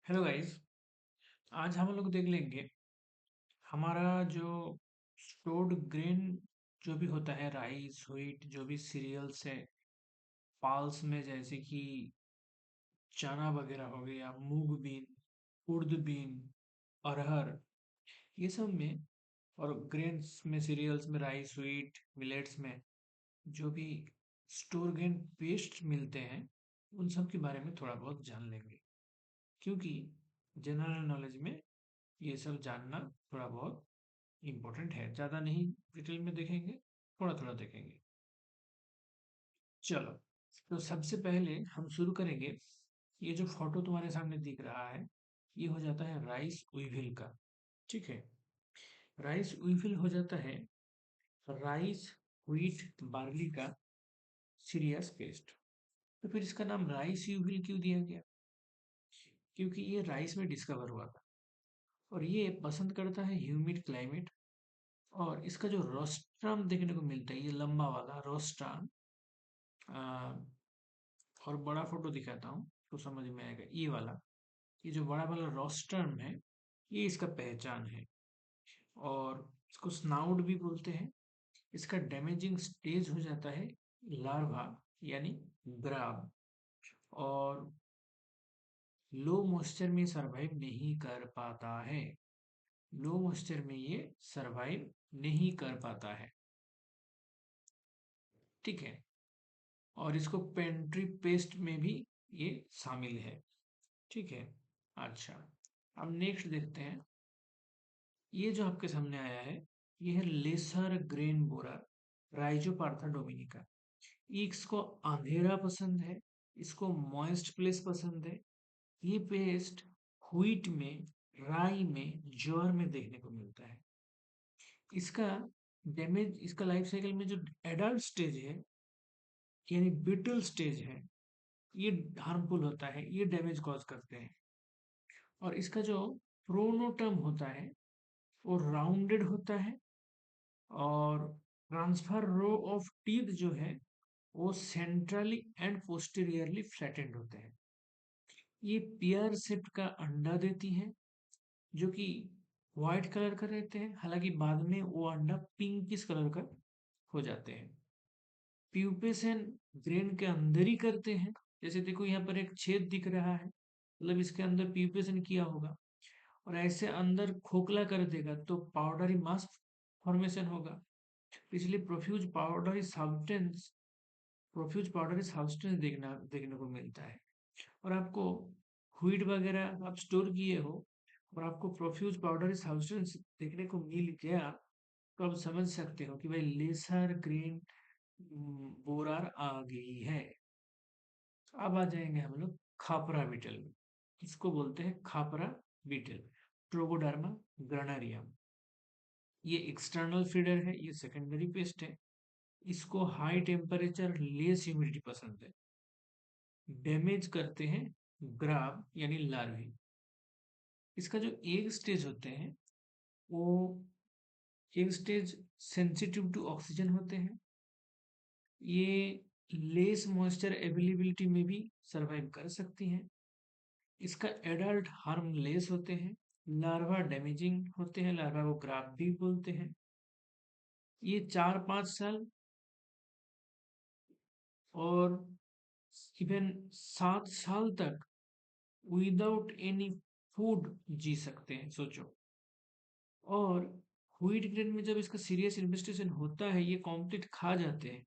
Hello guys. आज हम लोग देख लेंगे हमारा जो स्टोर्ड ग्रेन जो भी होता है, राइस व्हीट जो भी सीरियल्स है पाल्स में, जैसे कि चना वगैरह हो गया, मूंग बीन, उर्द बीन, अरहर, ये सब में, और ग्रेन्स में, सीरियल्स में, राइस व्हीट मिलेट्स में जो भी स्टोर ग्रेन पेस्ट मिलते हैं, उन सब के बारे में थोड़ा बहुत जान लेंगे, क्योंकि जनरल नॉलेज में ये सब जानना थोड़ा बहुत इम्पोर्टेंट है। ज़्यादा नहीं डिटेल में देखेंगे, थोड़ा थोड़ा देखेंगे। चलो, तो सबसे पहले हम शुरू करेंगे। ये जो फोटो तुम्हारे सामने दिख रहा है, ये हो जाता है राइस उइविल का। ठीक है, राइस उइविल हो जाता है राइस व्हीट बार्ली का सीरियस पेस्ट। तो फिर इसका नाम राइस उइविल क्यों दिया गया? क्योंकि ये राइस में डिस्कवर हुआ था, और ये पसंद करता है ह्यूमिड क्लाइमेट। और इसका जो रोस्ट्राम देखने को मिलता है, ये लंबा वाला रोस्ट्राम, और बड़ा फोटो दिखाता हूँ तो समझ में आएगा। ये वाला, ये जो बड़ा वाला रोस्ट्राम है, ये इसका पहचान है। और इसको स्नाउट भी बोलते हैं। इसका डैमेजिंग स्टेज हो जाता है लार्वा, यानी ग्राब। और लो मॉइस्चर में सरवाइव नहीं कर पाता है। लो मॉइस्चर में ये सरवाइव नहीं कर पाता है। ठीक है, और इसको पेंट्री पेस्ट में भी ये शामिल है। ठीक है, अच्छा, अब नेक्स्ट देखते हैं। ये जो आपके सामने आया है, ये है लेसर ग्रेन बोरर राइजोपार्था डोमिनिका। इसको अंधेरा पसंद है, इसको मॉइस्ट प्लेस पसंद है। ये पेस्ट व्हीट में, राई में, ज्वार में देखने को मिलता है। इसका डैमेज, इसका लाइफ साइकिल में जो एडल्ट स्टेज है, यानी बिटल स्टेज है, ये हार्मफुल होता है, ये डैमेज कॉज करते हैं। और इसका जो प्रोनोटम होता है, वो राउंडेड होता है। और ट्रांसफर रो ऑफ टीथ जो है, वो सेंट्रली एंड पोस्टीरियरली फ्लैटेंड होते हैं। ये पेयर शेप्ड का अंडा देती हैं, जो कि व्हाइट कलर का रहते हैं। हालांकि बाद में वो अंडा पिंकिश कलर का हो जाते हैं। प्यूपेशन ग्रेन के अंदर ही करते हैं। जैसे देखो, यहाँ पर एक छेद दिख रहा है, मतलब इसके अंदर प्यूपेशन किया होगा। और ऐसे अंदर खोखला कर देगा तो पाउडरी मास फॉर्मेशन होगा। इसलिए प्रोफ्यूज पाउडरी सब्सटेंस देखने को मिलता है। और आपको व्हीट वगैरह आप स्टोर किए हो, और आपको प्रोफ्यूज पाउडरी सब्सटेंस देखने को मिल गया, तो आप समझ सकते हो कि भाई लेसर ग्रीन बोरार आ गई है। अब आ जाएंगे हम लोग खापरा बीटल में। इसको बोलते हैं खापरा बीटल, ट्रोगोडर्मा ग्रैनारियम। ये एक्सटर्नल फीडर है, ये सेकेंडरी पेस्ट है। इसको हाई टेम्परेचर, लेस ह्यूमिडिटी पसंद है। डैमेज करते हैं ग्राब यानी लार्वी। इसका जो एग स्टेज होते हैं, वो egg stage sensitive to oxygen होते हैं। ये लेस मॉइस्चर अवेलेबिलिटी में भी सरवाइव कर सकती हैं। इसका एडल्ट हार्मलेस होते हैं। लार्वा डैमेजिंग होते हैं, लार्वा को ग्राब भी बोलते हैं। ये 4-5 साल और इवन 7 साल तक विदाउट एनी फूड जी सकते हैं, सोचो। और व्हीट ग्रेन में जब इसका सीरियस इन्वेस्टिगेशन होता है, ये कॉम्प्लीट खा जाते हैं।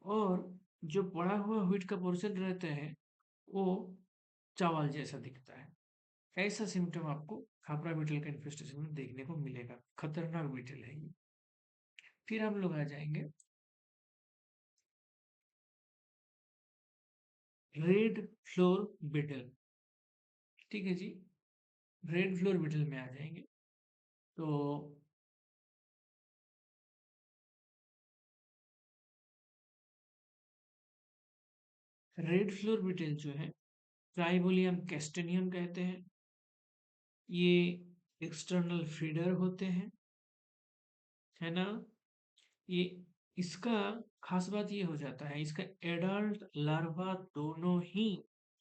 और जो पड़ा हुआ व्हीट का पोर्शन रहता है, वो चावल जैसा दिखता है। ऐसा सिम्टम आपको खापरा बीटल का इन्फेस्टेशन में देखने को मिलेगा। खतरनाक बीटल है ये। फिर हम लोग आ जाएंगे रेड फ्लोर बीटल। ठीक है जी, रेड फ्लोर बीटल में आ जाएंगे। तो रेड फ्लोर बीटल जो है, ट्राइबोलियम कैस्टेनियम कहते हैं। ये एक्सटर्नल फीडर होते हैं, है ना। ये, इसका खास बात ये हो जाता है, इसका एडल्ट लार्वा दोनों ही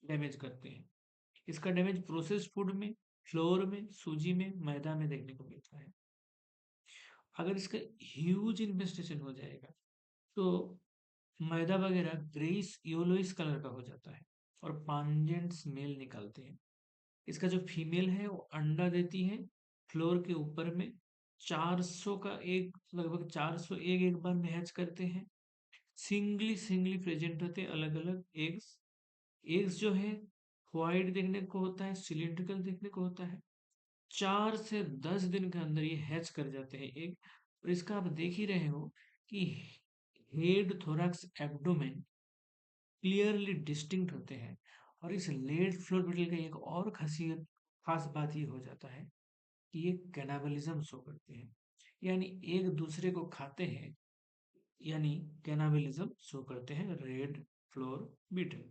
डैमेज करते हैं। इसका डैमेज प्रोसेस्ड फूड में, फ्लोर में, सूजी में, मैदा में देखने को मिलता है। अगर इसका ह्यूज इन्वेस्टेशन हो जाएगा तो मैदा वगैरह ग्रेइश येलोइश कलर का हो जाता है और पांजेंट स्मेल निकालते हैं। इसका जो फीमेल है वो अंडा देती है फ्लोर के ऊपर में। 400 का एक, लगभग 400 एग एक बार में हैच करते हैं। सिंगली सिंगली प्रेजेंट होते हैं अलग अलग एग्स। एग्स जो है व्हाइट देखने को होता है, सिलिंड्रिकल देखने को होता है। 4 से 10 दिन के अंदर ये हैच कर जाते हैं एग। और इसका आप देख ही रहे हो कि head, thorax, abdomen clearly distinct होते हैं। और इस लेड फ्लोर बिटल का एक और खासियत, खास बात ये हो जाता है कि ये कैनाबलिज्म शो करते हैं, यानी एक दूसरे को खाते हैं, यानी कैनाबलिज्म शो करते हैं रेड फ्लोर बीटल।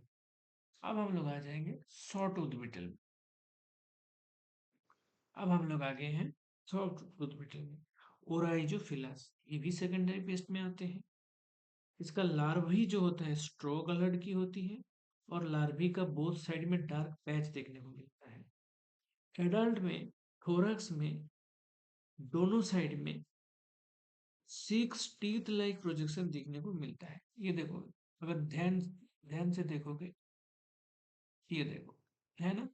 अब हम लोग आ जाएंगे सॉटूथ बीटल में। अब हम लोग आ गए हैं सॉटूथ बीटल में। ओराइजोफिलस, ये भी सेकेंडरी पेस्ट में आते हैं। इसका लार्वी जो होता है स्ट्रो कलर्ड की होती है और लार्वी का बोथ साइड में डार्क पैच देखने को मिलता है। एडल्ट में थोरैक्स में दोनों साइड में 6 टीथ लाइक प्रोजेक्शन देखने को मिलता है। ये देखो, अगर ध्यान ध्यान से देखोगे, ये देखो, है ना,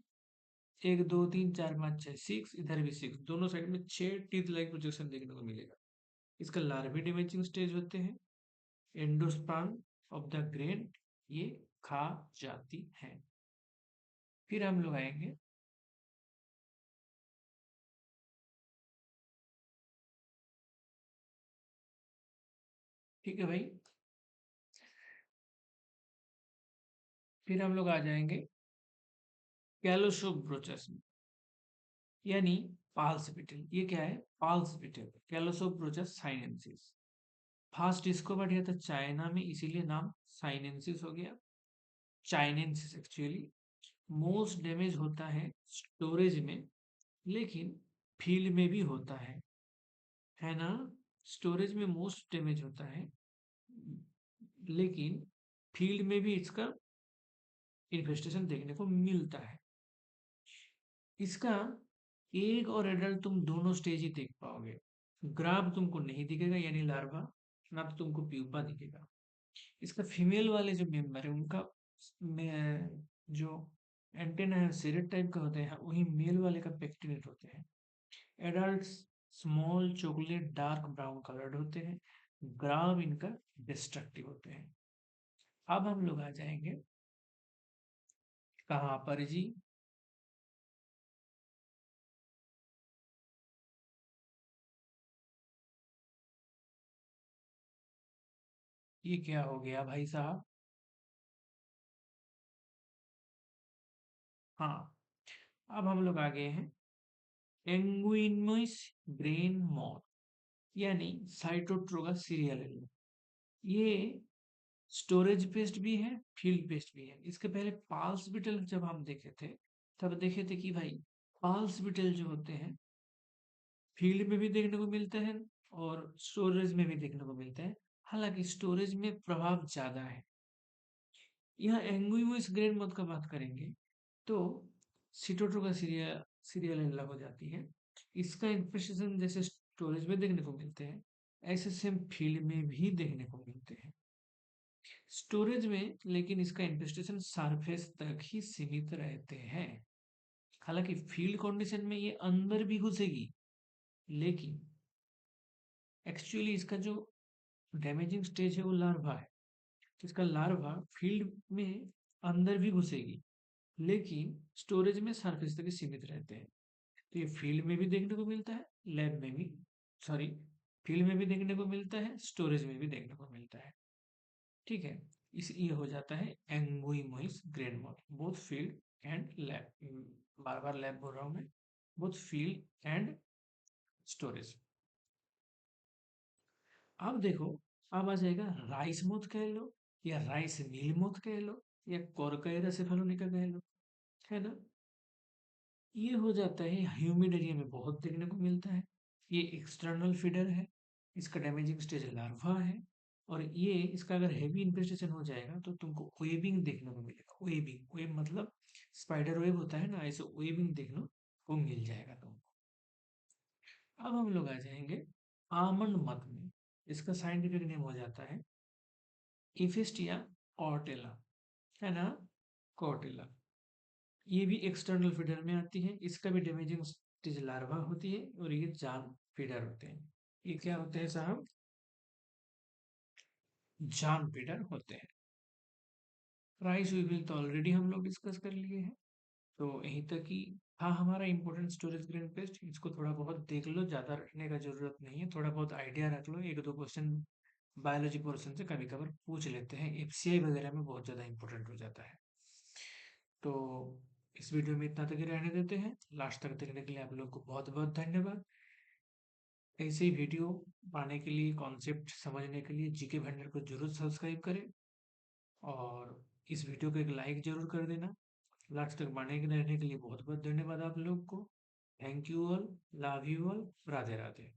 1 2 3 4 5 6, 6, इधर भी 6, दोनों साइड में 6 टीथ लाइक प्रोजेक्शन देखने को मिलेगा। इसका लार्वी डिमेचिंग स्टेज होते हैं। एंडोस्पर्म ऑफ द ग्रेन ये खा जाती है। फिर हम लोग आएंगे, ठीक है भाई, फिर हम लोग आ जाएंगे कैलोसोब्रोचस में, यानी पाल्स बिटल। ये क्या है? पाल्स बिटल, कैलोसोब्रोचस साइनेंसिस। फास्ट डिस्कवर्ड किया था चाइना में, इसीलिए नाम साइनेंसिस हो गया, चाइनेंसिस एक्चुअली। मोस्ट डैमेज होता है स्टोरेज में, लेकिन फील्ड में भी होता है ना। स्टोरेज में मोस्ट डैमेज होता है, लेकिन फील्ड में भी इसका इन्फेस्टेशन देखने को मिलता है। इसका एग और एडल्ट तुम दोनों स्टेज ही देख पाओगे। ग्राफ तुमको नहीं दिखेगा, यानी लार्वा, ना तो तुमको प्यूपा दिखेगा। इसका फीमेल वाले जो मेंबर है उनका जो एंटेना है सिरेट टाइप का होते हैं, वही मेल वाले का पेक्टिनेट होते हैं। Adult small chocolate dark brown coloured होते हैं। ग्राफ इनका डिस्ट्रक्टिव होते हैं। अब हम लोग आ जाएंगे कहाँ पर जी? ये क्या हो गया भाई साहब? हाँ, अब हम लोग आ गए हैं एंगुइनोइस ग्रेन मॉथ, यानी साइटोट्रोगा सीरियल। ये स्टोरेज पेस्ट भी है, फील्ड पेस्ट भी है। इसके पहले पाल्स बिटल जब हम देखे थे, तब देखे थे कि भाई पाल्स बिटल जो होते हैं फील्ड में भी देखने को मिलता है और स्टोरेज में भी देखने को मिलता है। हालांकि स्टोरेज में प्रभाव ज्यादा है। यहाँ एंगुइनोइस ग्रेन मॉथ का बात करेंगे तो सिटोट्रोगा सीरियल अलग हो जाती है। इसका इन्फेस्टेशन जैसे स्टोरेज में देखने को मिलते हैं, ऐसे सेम फील्ड में भी देखने को मिलते हैं। स्टोरेज में लेकिन इसका इन्फेस्टेशन सरफेस तक ही सीमित रहते हैं। हालांकि फील्ड कंडीशन में ये अंदर भी घुसेगी, लेकिन एक्चुअली इसका जो डैमेजिंग स्टेज है वो लार्वा है। तो इसका लार्वा फील्ड में अंदर भी घुसेगी, लेकिन स्टोरेज में सरफेस तक ही सीमित रहते हैं। तो ये फील्ड में भी देखने को मिलता है, लैब में भी, सॉरी, फील्ड में भी देखने को मिलता है, स्टोरेज में भी देखने को मिलता है। ठीक है, इस ये हो जाता है Angoumois grain moth, both field and lab. बार बार लैब बोल रहा हूँ मैं, बोथ फील्ड एंड स्टोरेज। अब देखो, अब आ जाएगा राइस मोथ कह लो, या राइस मील मोथ कह लो, या कोरकाइरा सेफालोनिका कह लो, है ना। ये हो जाता है ह्यूमिड एरिया में बहुत देखने को मिलता है। ये एक्सटर्नल फीडर है। इसका डैमेजिंग स्टेज लार्वा है। और ये इसका अगर हेवी इन्फेस्टेशन हो जाएगा तो तुमको वेबिंग देखने को मिलेगा। वेबिंग, वेब मतलब स्पाइडर वेब होता है ना, ऐसे वेबिंग देखने को मिल जाएगा तुमको। अब हम लोग आ जाएंगे आमंड मध में। इसका साइंटिफिक नेम हो जाता है इफिस्टिया कॉर्टेला, है ना, कॉर्टेला। ये भी एक्सटर्नल फीडर में आती है। इसका भी डैमेजिंग स्टेज लार्वा होती है और ये जान फीडर होते हैं। ये क्या होते हैं साहब? जान फीडर होते हैं। प्राइस वी तो ऑलरेडी हम लोग डिस्कस कर लिए हैं, तो यहीं तक ही था हमारा इंपॉर्टेंट स्टोरेज ग्रेन पेस्ट। इसको थोड़ा बहुत देख लो, ज़्यादा रखने का जरूरत नहीं है, थोड़ा बहुत आइडिया रख लो। एक दो क्वेश्चन बायोलॉजी पोर्शन से कभी कभार पूछ लेते हैं, एफसीआई वगैरह में बहुत ज़्यादा इंपॉर्टेंट हो जाता है। तो इस वीडियो में इतना तक ही रहने देते हैं। लास्ट तक देखने के लिए आप लोग को बहुत बहुत धन्यवाद। ऐसे ही वीडियो पाने के लिए, कॉन्सेप्ट समझने के लिए जीके भंडार को जरूर सब्सक्राइब करें और इस वीडियो को एक लाइक जरूर कर देना। लास्ट तक बने रहने के लिए बहुत बहुत धन्यवाद आप लोग को। Thank you all, love you all, Radhe Radhe.